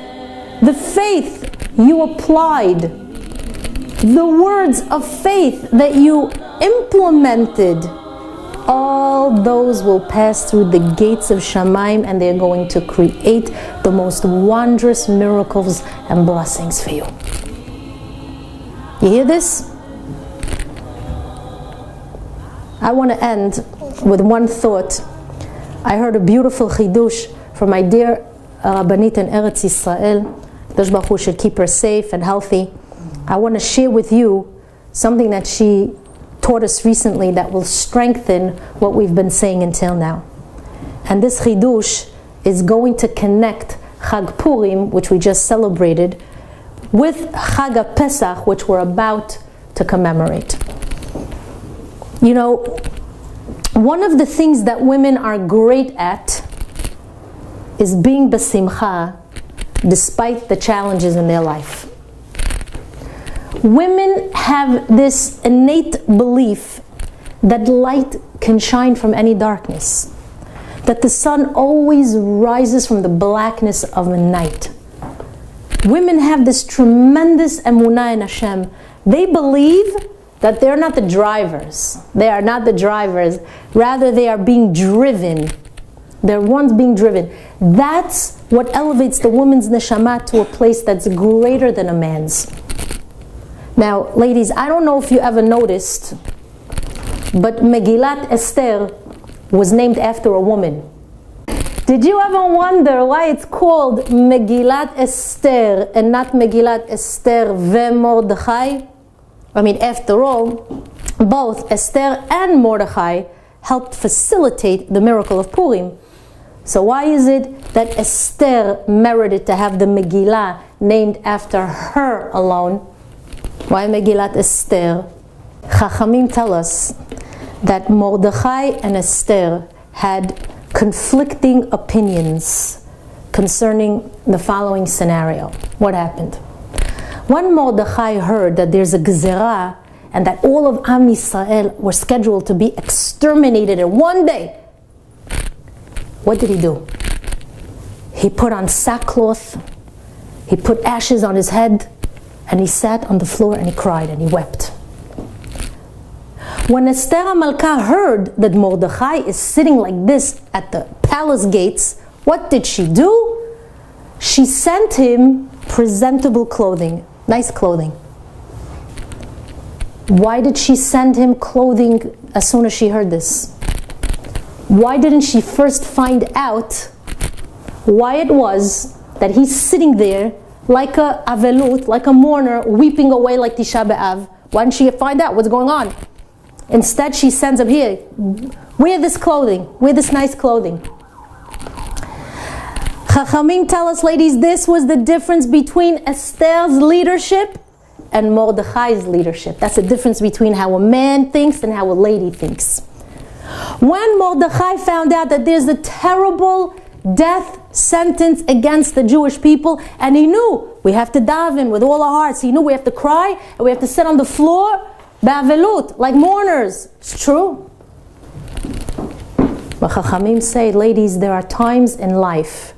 the faith you applied, the words of faith that you implemented, all those will pass through the gates of Shamayim, and they're going to create the most wondrous miracles and blessings for you. You hear this? I want to end with one thought. I heard a beautiful chidush from my dear Rabanit in Eretz Yisrael. Kadosh Baruch Hu should keep her safe and healthy. I want to share with you something that she taught us recently that will strengthen what we've been saying until now. And this chidush is going to connect Chag Purim, which we just celebrated, with Chag Pesach, which we're about to commemorate. You know, one of the things that women are great at is being besimcha despite the challenges in their life. Women have this innate belief that light can shine from any darkness. that the sun always rises from the blackness of the night. Women have this tremendous emunah in Hashem. They believe that they're not the drivers. They are not the drivers. Rather, they are being driven. They're ones being driven. That's what elevates the woman's neshama to a place that's greater than a man's. Now, ladies, I don't know if you ever noticed, but Megillat Esther was named after a woman. Did you ever wonder why it's called Megillat Esther and not Megillat Esther ve Mordechai? I mean, after all, both Esther and Mordechai helped facilitate the miracle of Purim. So why is it that Esther merited to have the Megillah named after her alone? Why Megillat Esther? Chachamim tell us that Mordechai and Esther had conflicting opinions concerning the following scenario. What happened? When Mordechai heard that there's a gezerah and that all of Am Yisrael were scheduled to be exterminated in one day, what did he do? He put on sackcloth, he put ashes on his head, and he sat on the floor and he cried and he wept. When Esther HaMalka heard that Mordechai is sitting like this at the palace gates, what did she do? She sent him presentable clothing, nice clothing. Why did she send him clothing as soon as she heard this? Why didn't she first find out why it was that he's sitting there like a avelut, like a mourner, weeping away like Tisha B'Av? Why didn't she find out what's going on? Instead, she sends him, here, wear this clothing, wear this nice clothing. Chachamim tell us, ladies, this was the difference between Esther's leadership and Mordechai's leadership. That's the difference between how a man thinks and how a lady thinks. When Mordechai found out that there's a terrible death sentence against the Jewish people, and he knew we have to daven with all our hearts, he knew we have to cry and we have to sit on the floor ba'avelut, like mourners. It's true. But Chachamim say, ladies, there are times in life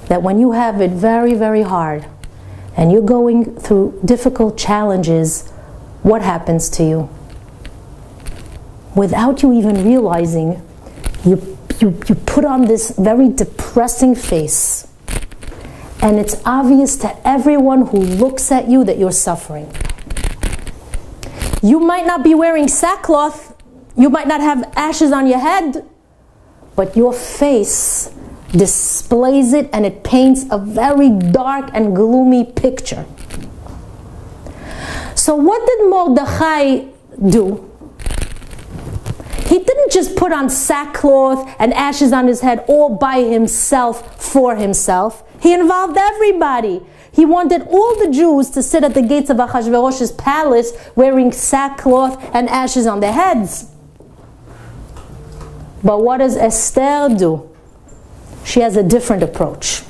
that when you have it very, very hard and you're going through difficult challenges, what happens to you? Without you even realizing, you put on this very depressing face, and it's obvious to everyone who looks at you that you're suffering. You might not be wearing sackcloth, you might not have ashes on your head, but your face displays it, and it paints a very dark and gloomy picture. So what did Mordechai do? He didn't just put on sackcloth and ashes on his head all by himself, for himself. He involved everybody. He wanted all the Jews to sit at the gates of Achashverosh's palace wearing sackcloth and ashes on their heads. But what does Esther do? She has a different approach.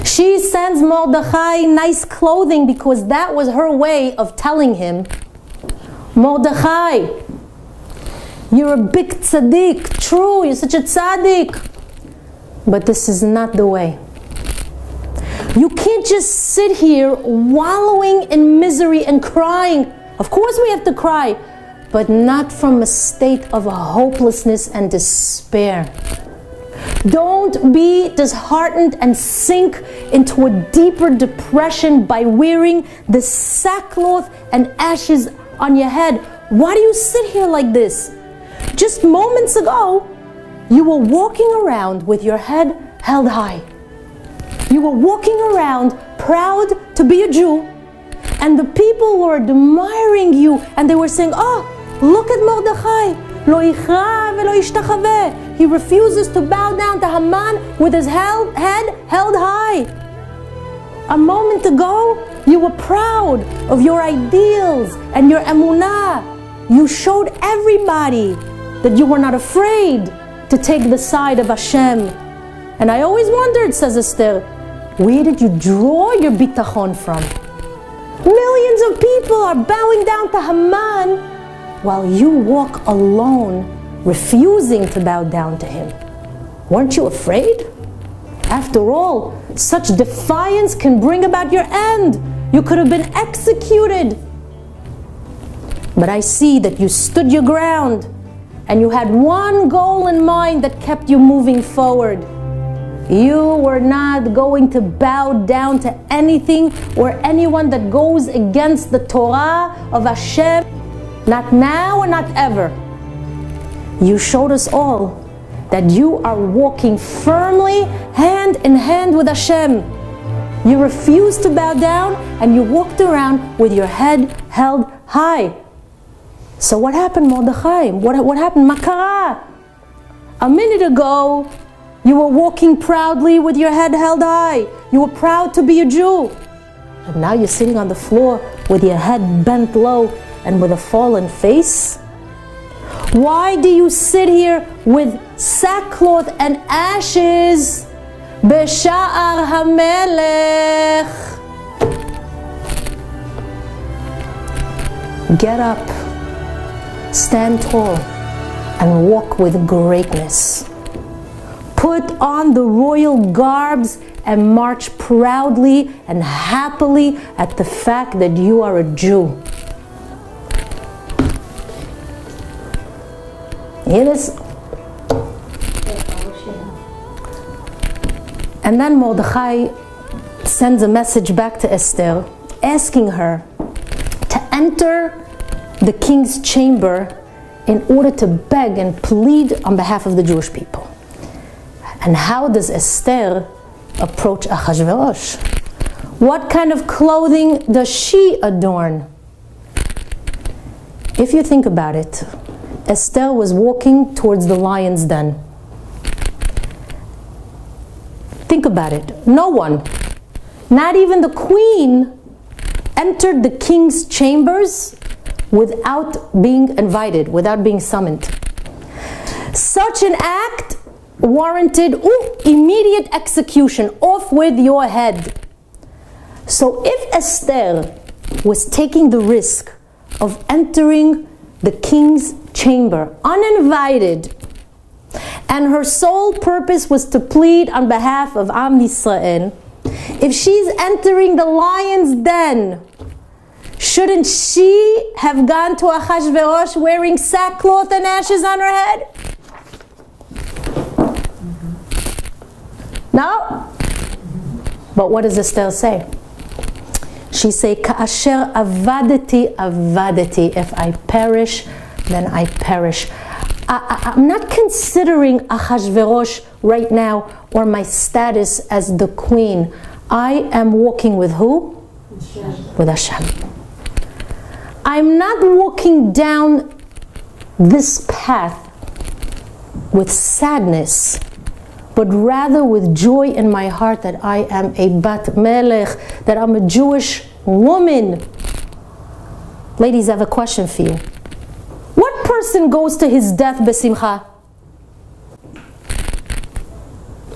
She sends Mordechai nice clothing because that was her way of telling him, Mordechai, you're a big tzaddik, true, you're such a tzaddik, but this is not the way. You can't just sit here wallowing in misery and crying. Of course we have to cry, but not from a state of hopelessness and despair. Don't be disheartened and sink into a deeper depression by wearing the sackcloth and ashes on your head. Why do you sit here like this? Just moments ago, you were walking around with your head held high. You were walking around proud to be a Jew, and the people were admiring you, and they were saying, oh, look at Mordechai. Lo yichra velo yishtachaveh. He refuses to bow down to Haman with his head held high. A moment ago, you were proud of your ideals and your emunah. You showed everybody that you were not afraid to take the side of Hashem. And I always wondered, says Esther, where did you draw your bitachon from? Millions of people are bowing down to Haman while you walk alone, refusing to bow down to him. Weren't you afraid? After all, such defiance can bring about your end. You could have been executed. But I see that you stood your ground and you had one goal in mind that kept you moving forward. You were not going to bow down to anything or anyone that goes against the Torah of Hashem, not now or not ever. You showed us all that you are walking firmly hand in hand with Hashem. You refused to bow down and you walked around with your head held high. So what happened, Mordechai? What happened? Makara. A minute ago, you were walking proudly with your head held high. You were proud to be a Jew. And now you're sitting on the floor with your head bent low and with a fallen face? Why do you sit here with sackcloth and ashes? B'sha'ar HaMelech. Get up, stand tall, and walk with greatness. Put on the royal garbs and march proudly and happily at the fact that you are a Jew. Yes. And then Mordechai sends a message back to Esther, asking her to enter the king's chamber in order to beg and plead on behalf of the Jewish people. And how does Esther approach Achashverosh? What kind of clothing does she adorn? If you think about it, Esther was walking towards the lion's den. Think about it. No one, not even the queen, entered the king's chambers without being invited, without being summoned. Such an act warranted immediate execution, off with your head. So if Esther was taking the risk of entering the king's chamber uninvited, and her sole purpose was to plead on behalf of Am Yisrael, if she's entering the lion's den, shouldn't she have gone to Achashverosh wearing sackcloth and ashes on her head? No? But what does Esther say? She say, Ka'asher avadeti, avadeti. If I perish, then I perish. I'm not considering Achashverosh right now or my status as the queen. I am walking with who? Hashem. With Hashem. I'm not walking down this path with sadness, but rather with joy in my heart that I am a Bat Melech, that I'm a Jewish woman. Ladies, I have a question for you. What person goes to his death besimcha?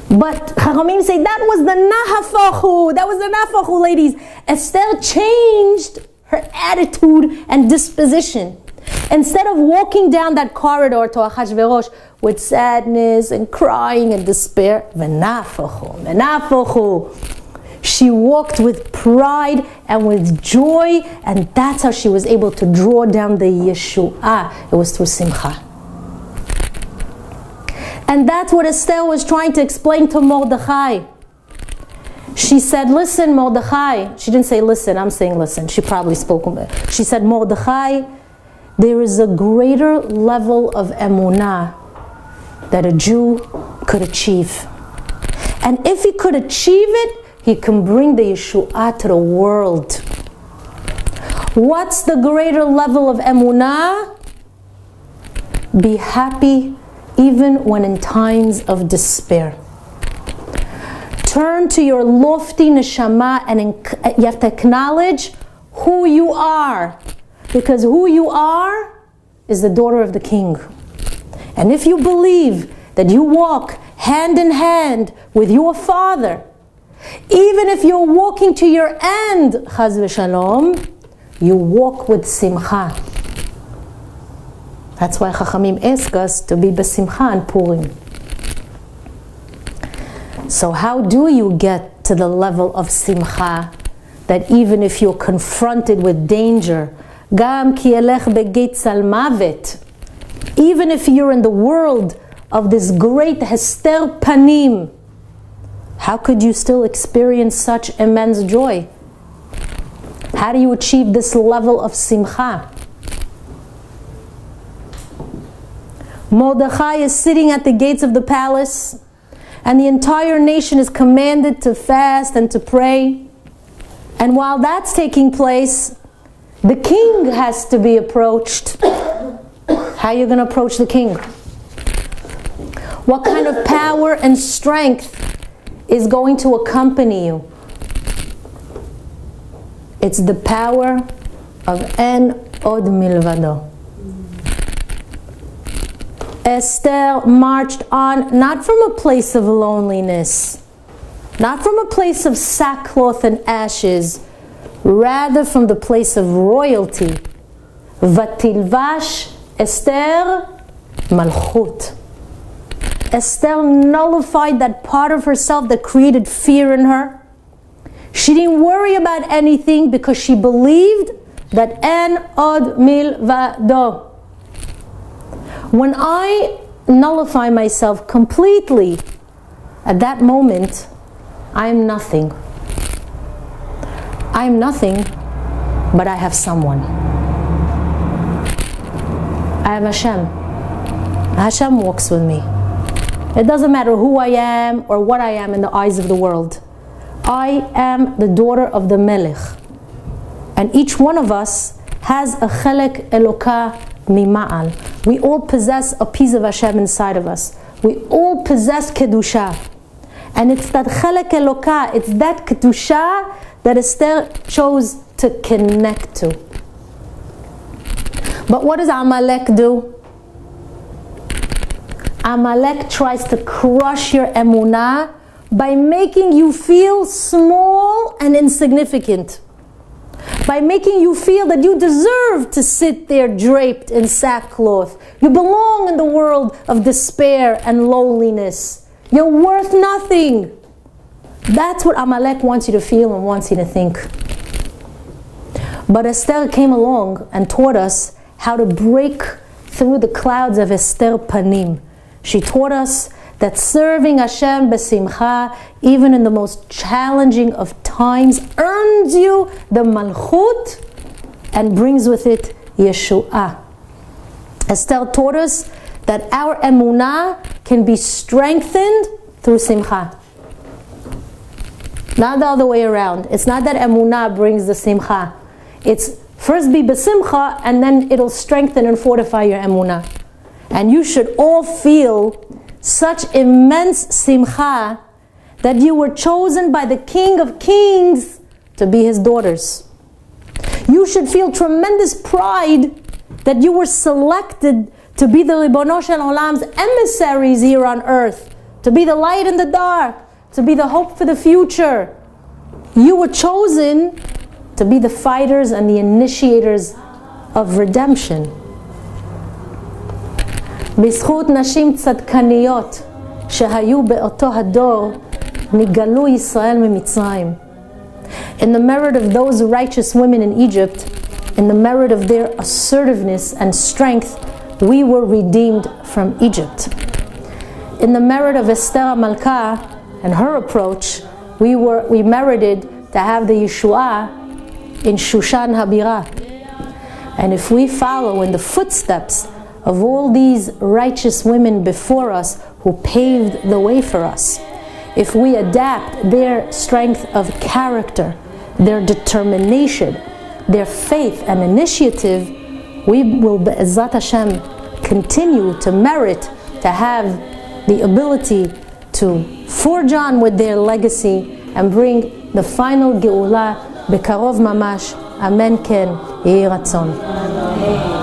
But Chachamim say that was the nahafachu. That was the nahafachu, ladies. Esther changed her attitude and disposition. Instead of walking down that corridor to Achashverosh with sadness and crying and despair, v'nafachu, v'nafachu. She walked with pride and with joy, and that's how she was able to draw down the Yeshua. It was through simcha. And that's what Esther was trying to explain to Mordechai. She said, listen, Mordechai. She didn't say listen, I'm saying listen. She probably spoke. She said, Mordechai, there is a greater level of emunah that a Jew could achieve. And if he could achieve it, he can bring the Yeshua to the world. What's the greater level of emunah? Be happy even when in times of despair. Turn to your lofty neshama and you have to acknowledge who you are. Because who you are is the daughter of the king. And if you believe that you walk hand in hand with your father, even if you're walking to your end, chaz v'shalom, you walk with simcha. That's why Chachamim ask us to be besimcha and Purim. So how do you get to the level of simcha that even if you're confronted with danger, gam ki elech begeit tzal mavet, even if you're in the world of this great hester panim, how could you still experience such immense joy? How do you achieve this level of simcha? Mordechai is sitting at the gates of the palace, and the entire nation is commanded to fast and to pray. And while that's taking place, the king has to be approached. How are you going to approach the king? What kind of power and strength is going to accompany you? It's the power of En Od Milvado. Esther marched on not from a place of loneliness, not from a place of sackcloth and ashes, rather from the place of royalty. Vatilvash Esther Malchut. Esther nullified that part of herself that created fear in her. She didn't worry about anything because she believed that En Od Milvado. When I nullify myself completely, at that moment, I am nothing. I am nothing, but I have someone. I have Hashem. Hashem walks with me. It doesn't matter who I am or what I am in the eyes of the world. I am the daughter of the Melech. And each one of us has a chelek Elokah mima'al. We all possess a piece of Hashem inside of us. We all possess Kedusha. And it's that chelek Elokah, it's that Kedusha that Esther chose to connect to. But what does Amalek do? Amalek tries to crush your emunah by making you feel small and insignificant. By making you feel that you deserve to sit there draped in sackcloth. You belong in the world of despair and loneliness. You're worth nothing. That's what Amalek wants you to feel and wants you to think. But Esther came along and taught us how to break through the clouds of Esther Panim. She taught us that serving Hashem besimcha, even in the most challenging of times, earns you the malchut and brings with it Yeshua. Esther taught us that our emunah can be strengthened through simcha. Not the other way around. It's not that emunah brings the simcha. It's first be besimcha and then it'll strengthen and fortify your emunah. And you should all feel such immense simcha that you were chosen by the King of Kings to be his daughters. You should feel tremendous pride that you were selected to be the Ribono Shel Olam's emissaries here on earth, to be the light in the dark, to be the hope for the future. You were chosen to be the fighters and the initiators of redemption. בזכות נשים צדקניות שהיו באותו הדור נגאלו ישראל ממצרים. In the merit of those righteous women in Egypt, in the merit of their assertiveness and strength, we were redeemed from Egypt. In the merit of Esther Malka and her approach, we merited to have the Yeshua in Shushan Habira. And if we follow in the footsteps of all these righteous women before us who paved the way for us, if we adapt their strength of character, their determination, their faith and initiative, we will, be'ezrat Hashem, continue to merit to have the ability to forge on with their legacy and bring the final Geula bekarov mamash. Amen ken, yehi ratzon.